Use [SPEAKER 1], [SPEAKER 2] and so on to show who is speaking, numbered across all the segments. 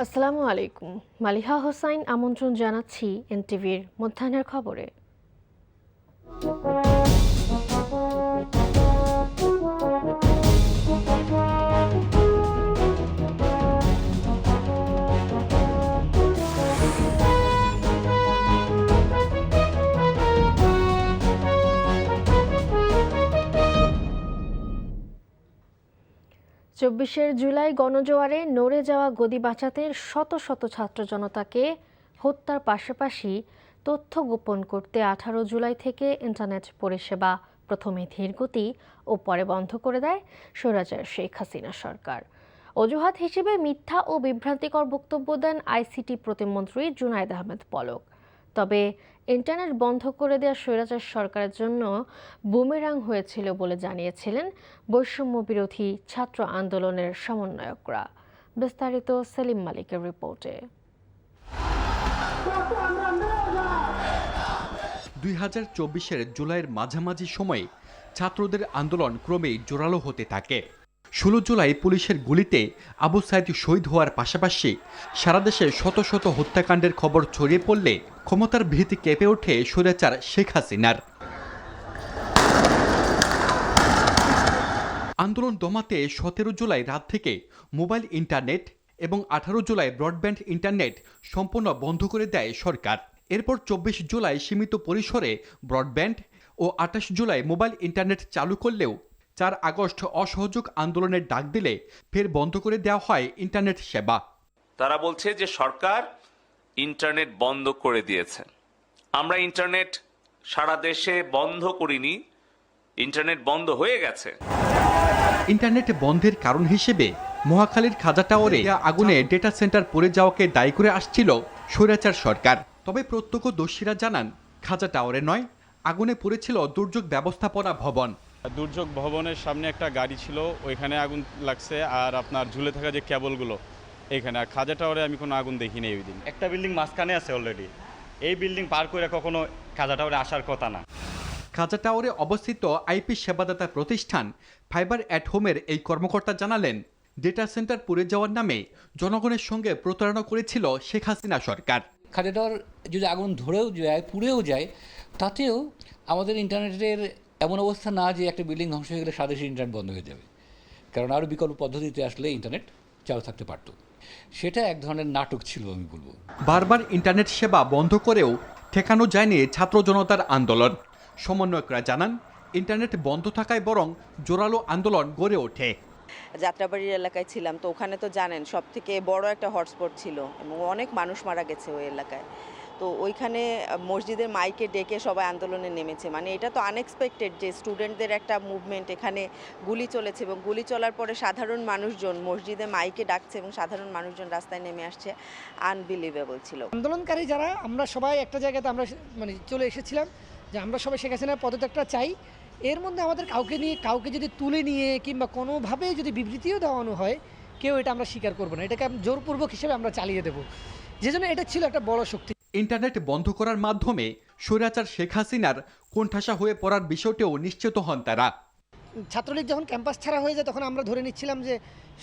[SPEAKER 1] আসসালামু আলাইকুম। মালিহা হোসাইন আমন্ত্রণ জানাচ্ছি এনটিভির মধ্যাহ্নের খবরে। ২৪শে জুলাই গণজোয়ারে নড়ে যাওয়া গদি বাঁচাতে শত শত ছাত্র জনতাকে হত্যার পাশাপাশি তথ্য গোপন করতে ১৮ জুলাই থেকে ইন্টারনেট পরিষেবা প্রথমে ধীরগতি ও পরে বন্ধ করে দেয় স্বৈরাচার শেখ হাসিনা সরকার। অজুহাত হিসেবে মিথ্যা ও বিভ্রান্তিকর বক্তব্য দেন আইসিটি প্রতিমন্ত্রী জুনায়েদ আহমেদ পলক। তবে ইন্টারনেট বন্ধ করে দেওয়া স্বৈরাচার সরকারের জন্য বুমেরাং হয়েছিল বলে জানিয়েছিলেন বৈষম্য বিরোধী ছাত্র আন্দোলনের সমন্বয়করা। বিস্তারিত সেলিম মালিকের রিপোর্টে।
[SPEAKER 2] ২০২৪-এর জুলাইয়ের মাঝামাঝি সময়ে ছাত্রদের আন্দোলন ক্রমেই জোরালো হতে থাকে। ১৬ জুলাই পুলিশের গুলিতে আবু সাইদ শহীদ হওয়ার পাশাপাশি সারা দেশে শত শত হত্যাকাণ্ডের খবর ছড়িয়ে পড়লে ক্ষমতার ভিত্তি কেঁপে ওঠে স্বৈরাচার শেখ হাসিনার। আন্দোলন দমাতে ১৭ জুলাই রাত থেকে মোবাইল ইন্টারনেট এবং ১৮ জুলাই ব্রডব্যান্ড ইন্টারনেট সম্পূর্ণ বন্ধ করে দেয় সরকার। এরপর ২৪ জুলাই সীমিত পরিসরে ব্রডব্যান্ড ও ২৮ জুলাই মোবাইল ইন্টারনেট চালু করলেও ৪ আগস্ট অসহযোগ আন্দোলনের ডাক দিলে ফের বন্ধ করে দেওয়া হয় ইন্টারনেট সেবা।
[SPEAKER 3] তারা বলছে যে সরকার ইন্টারনেট বন্ধ করে দিয়েছে। আমরা ইন্টারনেট সারা দেশে বন্ধ করিনি, ইন্টারনেট বন্ধ হয়ে গেছে।
[SPEAKER 2] ইন্টারনেট বন্ধের কারণ হিসেবে মহাখালীর খাজা টাওয়ারে আগুনে ডেটা সেন্টার পড়ে যাওয়াকে দায়ী করে আসছিল স্বৈরাচার সরকার। তবে প্রত্যক্ষদর্শীরা জানান, খাজা টাওয়ারে নয়, আগুনে পড়েছিল দুর্যোগ ব্যবস্থাপনা ভবন।
[SPEAKER 4] দুর্যোগ ভবনের সামনে একটা গাড়ি ছিল, ওইখানে আগুন লাগছে। আর আপনার ঝুলে থাকা যে কেবলগুলো এইখানে। আর খাজা টাওয়ারে আমি কোনো আগুন দেখিনি ওই দিন।
[SPEAKER 5] একটা বিল্ডিং মাঝখানে আছে অলরেডি, এই বিল্ডিং পার করে কখনো খাজা টাওয়ারে আসার কথা না।
[SPEAKER 2] খাজা টাওয়ারে অবস্থিত আইপি সেবাদাতা প্রতিষ্ঠান ফাইবার অ্যাট হোমের এই কর্মকর্তা জানালেন, ডেটা সেন্টার পুড়ে যাওয়ার নামে জনগণের সঙ্গে প্রতারণা করেছিল শেখ হাসিনা সরকার।
[SPEAKER 6] খাজা টাওয়ার যদি আগুন ধরেও যায়, পুড়েও যায়, তাতেও আমাদের ইন্টারনেটের এমন অবস্থা না যে একটা বিল্ডিং ধ্বংস হয়ে গেলে সারা দেশের ইন্টারনেট বন্ধ হয়ে যাবে। কারণ আরও বিকল্প পদ্ধতিতে আসলে ইন্টারনেট চালু থাকতে পারত। সেটা এক ধরনের নাটক ছিল আমি বলবো।
[SPEAKER 2] বারবার ইন্টারনেট সেবা বন্ধ করেও ঠেকানো যায়নি ছাত্র জনতার আন্দোলন। সমন্বয়করা জানান, ইন্টারনেট বন্ধ থাকায় বরং জোরালো আন্দোলন গড়ে ওঠে।
[SPEAKER 7] যাত্রাবাড়ির এলাকায় ছিলাম, তো ওখানে তো জানেন সব থেকে বড় একটা হটস্পট ছিল এবং অনেক মানুষ মারা গেছে ওই এলাকায়। তো ওইখানে মসজিদের মাইকে ডেকে সবাই আন্দোলনে নেমেছে। মানে এটা তো আনএক্সপেক্টেড যে স্টুডেন্টদের একটা মুভমেন্ট, এখানে গুলি চলেছে এবং গুলি চলার পরে সাধারণ মানুষজন মসজিদে মাইকে ডাকছে এবং সাধারণ মানুষজন রাস্তায় নেমে আসছে। আনবিলিভেবল ছিল।
[SPEAKER 8] আন্দোলনকারী যারা আমরা সবাই একটা জায়গাতে আমরা চলে এসেছিলাম যে আমরা সবাই শেখ হাসিনার পদত্যাগটা চাই। এর মধ্যে আমাদের কাউকে যদি তুলে নিয়ে কিংবা কোনোভাবে যদি বিবৃতিও দেওয়ানো হয়, কেউ এটা আমরা স্বীকার করবো না। এটাকে জোরপূর্বক হিসেবে আমরা চালিয়ে দেবো। যে জন্য এটা ছিল একটা বড় শক্তি।
[SPEAKER 2] ইন্টারনেট বন্ধ করার মাধ্যমে স্বৈরাচার শেখ হাসিনার কোণঠাসা হয়ে পড়ার বিষয়টিও নিশ্চিত হন তারা।
[SPEAKER 8] ছাত্রলীগ যখন ক্যাম্পাস ছাড়া হয়ে যায় তখন আমরা ধরে নিচ্ছিলাম যে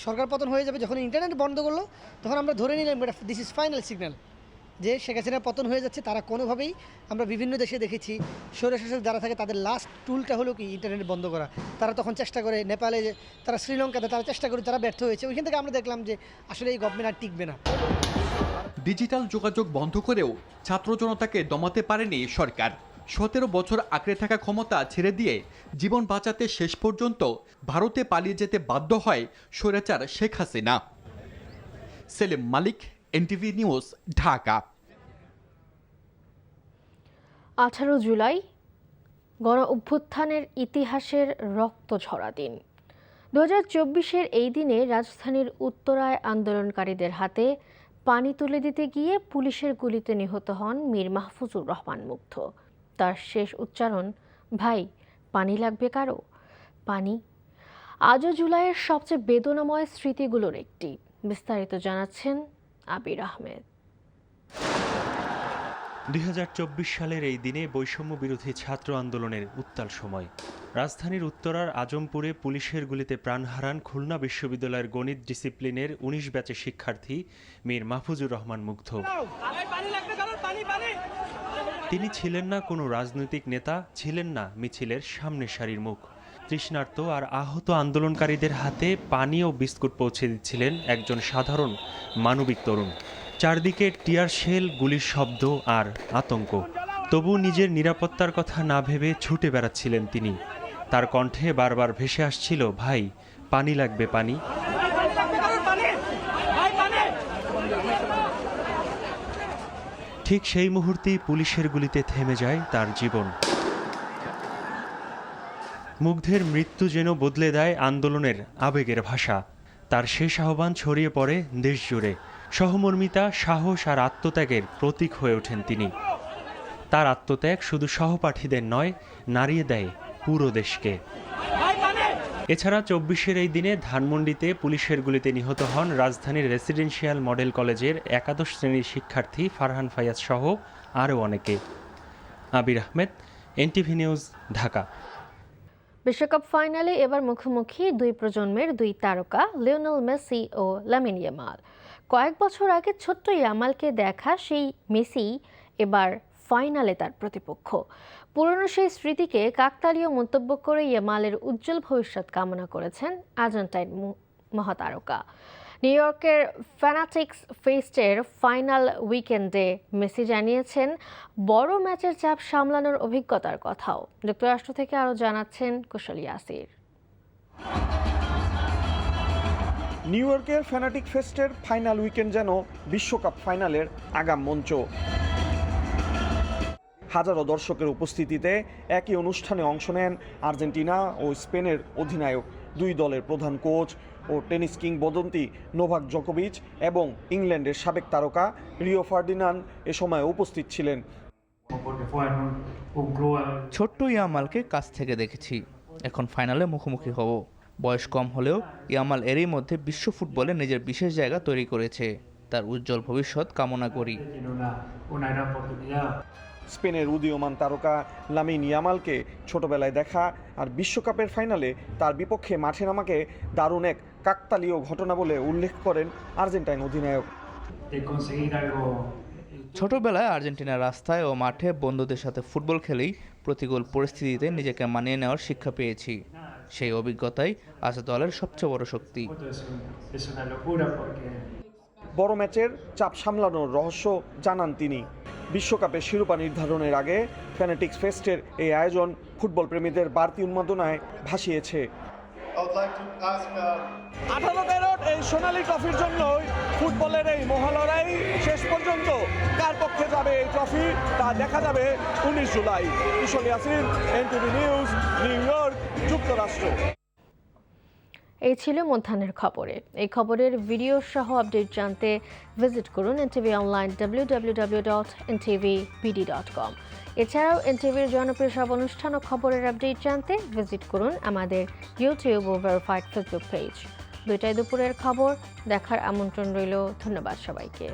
[SPEAKER 8] সরকার পতন হয়ে যাবে। যখন ইন্টারনেট বন্ধ করলো তখন আমরা ধরে নিলাম দিস ইজ ফাইনাল সিগন্যাল যে শেখ হাসিনার পতন হয়ে যাচ্ছে। তারা কোনোভাবেই, আমরা বিভিন্ন দেশে দেখেছি স্বৈরশাসক যারা থাকে তাদের লাস্ট টুলটা হলো কি ইন্টারনেট বন্ধ করা। তারা তখন চেষ্টা করে নেপালে, তারা শ্রীলঙ্কাতে তারা চেষ্টা করে, তারা ব্যর্থ হয়েছে। ওইখান থেকে আমরা দেখলাম যে আসলে এই গভর্নমেন্ট আর টিকবে না।
[SPEAKER 2] ডিজিটাল যোগাযোগ বন্ধ করেও ছাত্র জনতাকে দমাতে পারেনি সরকার। ১৭ বছর আঁকড়ে থাকা ক্ষমতা ছেড়ে দিয়ে জীবন বাঁচাতে শেষ পর্যন্ত ভারতে পালিয়ে যেতে বাধ্য হয় স্বৈরাচার শেখ হাসিনা। সেলিম মালিক, এনটিভি নিউজ, ঢাকা।
[SPEAKER 1] ১৮ জুলাই গণ অভ্যুত্থানের ইতিহাসের রক্ত ঝরা দিন। ২০২৪-এর এই দিনে রাজধানীর উত্তরায় আন্দোলনকারীদের হাতে পানি তুলে দিতে গিয়ে পুলিশের গুলিতে নিহত হন মীর মাহফুজুর রহমান মুগ্ধ। তার শেষ উচ্চারণ, ভাই পানি লাগবে কারো? পানি আজও জুলাইয়ের সবচেয়ে বেদনাময় স্মৃতিগুলোর একটি। বিস্তারিত জানাচ্ছেন আবির আহমেদ।
[SPEAKER 9] ২০২৪ সালের এই দিনে বৈষম্য বিরোধী ছাত্র আন্দোলনের উত্তাল সময়। রাজধানীর উত্তরার আজমপুরে পুলিশের গুলিতে প্রাণ হারান খুলনা বিশ্ববিদ্যালয়ের গণিত ডিসিপ্লিনের ১৯ ব্যাচের শিক্ষার্থী মীর মাহফুজুর রহমান মুগ্ধ। তিনি ছিলেন না কোনো রাজনৈতিক নেতা, ছিলেন না মিছিলের সামনের সারির মুখ। তৃষ্ণার্ত আর আহত আন্দোলনকারীদের হাতে পানি ও বিস্কুট পৌঁছে দিচ্ছিলেন একজন সাধারণ মানবিক তরুণ। চারদিকে টিয়ার শেল, গুলির শব্দ আর আতঙ্ক। তবু নিজের নিরাপত্তার কথা না ভেবে ছুটে বেড়াচ্ছিলেন তিনি। তার কণ্ঠে বারবার ভেসে আসছিল, ভাই পানি লাগবে, পানি। ঠিক সেই মুহূর্তেই পুলিশের গুলিতে থেমে যায় তার জীবন। মুগ্ধের মৃত্যু যেন বদলে দেয় আন্দোলনের আবেগের ভাষা। তার শেষ আহ্বান ছড়িয়ে পড়ে দেশ জুড়ে। সহমর্মিতা, সাহস আর আত্মত্যাগের প্রতীক হয়ে ওঠেন তিনি। তার আত্মত্যাগ শুধু সহপাঠীদের নয়, নাড়িয়ে দেয় পুরো দেশকে। এছাড়া ২৪-এর এই দিনে ধানমন্ডিতে পুলিশের গুলিতে নিহত হন রাজধানীর রেসিডেন্সিয়াল মডেল কলেজের একাদশ শ্রেণীর শিক্ষার্থী ফারহান ফায়াজ সহ আরও অনেকে। আবির আহমেদ, এনটিভি নিউজ, ঢাকা।
[SPEAKER 1] বিশ্বকাপ ফাইনালে এবার মুখোমুখি দুই প্রজন্মের দুই তারকা লিওনেল মেসি ও লামিন ইয়ামাল। কয়েক বছর আগে ছোট্ট ইয়ামালকে দেখা সেই মেসি এবার ফাইনালে তার প্রতিপক্ষ। পুরনো সেই স্মৃতিকে কাকতালীয় মন্তব্য করে ইয়ামালের উজ্জ্বল ভবিষ্যৎ কামনা করেছেন আর্জেন্টাইন মহাতারকা। নিউ ইয়র্কের ফ্যানাটিক্স ফেস্টের ফাইনাল উইকেন্ডে মেসি জানিয়েছেন বড় ম্যাচের চাপ সামলানোর অভিজ্ঞতার কথাও। যুক্তরাষ্ট্র থেকে আরও জানাচ্ছেন কুশল ইয়াসির।
[SPEAKER 10] নিউ ইয়র্কের ফ্যানাটিক ফেস্টের ফাইনাল উইকেন্ড যেন বিশ্বকাপ ফাইনালের আগাম মঞ্চ। হাজারো দর্শকের উপস্থিতিতে একই অনুষ্ঠানে অংশ নেন আর্জেন্টিনা ও স্পেনের অধিনায়ক, দুই দলের প্রধান কোচ ও টেনিস কিংবদন্তি নোভাক জোকোভিচ এবং ইংল্যান্ডের সাবেক তারকা রিও ফার্ডিনান্ড এ সময় উপস্থিত ছিলেন।
[SPEAKER 11] ছোট্ট ইয়ামালকে কাছ থেকে দেখেছি, এখন ফাইনালে মুখোমুখি হব। বয়স কম হলেও ইয়ামাল এরই মধ্যে বিশ্ব ফুটবলে নিজের বিশেষ জায়গা তৈরি করেছে। তার উজ্জ্বল ভবিষ্যৎ কামনা করি।
[SPEAKER 10] স্পেনের উদীয়মান তারকা লামিন ইয়ামালকে ছোটবেলায় দেখা আর বিশ্বকাপের ফাইনালে তার বিপক্ষে মাঠে নামাকে দারুণ এক কাকতালীয় ঘটনা বলে উল্লেখ করেন আর্জেন্টাইন অধিনায়ক।
[SPEAKER 11] ছোটবেলায় আর্জেন্টিনার রাস্তায় ও মাঠে বন্ধুদের সাথে ফুটবল খেলেই প্রতিকূল পরিস্থিতিতে নিজেকে মানিয়ে নেওয়ার শিক্ষা পেয়েছি। সেই অভিজ্ঞতাই আজ দলের সবচেয়ে বড় শক্তি।
[SPEAKER 10] বড় ম্যাচের চাপ সামলানোর রহস্য জানান তিনি। বিশ্বকাপের শিরোপা নির্ধারণের আগে ফ্যানাটিক্স ফেস্টের এই আয়োজন ফুটবল প্রেমীদের বাড়তি উন্মাদনায় ভাসিয়েছে। 18 এই সোনালী ট্রফির জন্য ফুটবলের এই মহালড়াই শেষ পর্যন্ত কার পক্ষে যাবে এই ট্রফি তা দেখা যাবে 19 July. Kushal Yasir, NTV news, New York, যুক্তরাষ্ট্র।
[SPEAKER 1] এই ছিল মধ্যাহ্নের খবরে। এই খবরের ভিডিও সহ আপডেট জানতে ভিজিট করুন এনটিভি অনলাইন www.ntvbd.com। এছাড়াও এনটিভির জনপ্রিয় সব অনুষ্ঠান ও খবরের আপডেট জানতে ভিজিট করুন আমাদের ইউটিউব ও ভেরিফাইড ফেসবুক পেজ। 2টায় দুপুরের খবর দেখার আমন্ত্রণ রইল। ধন্যবাদ সবাইকে।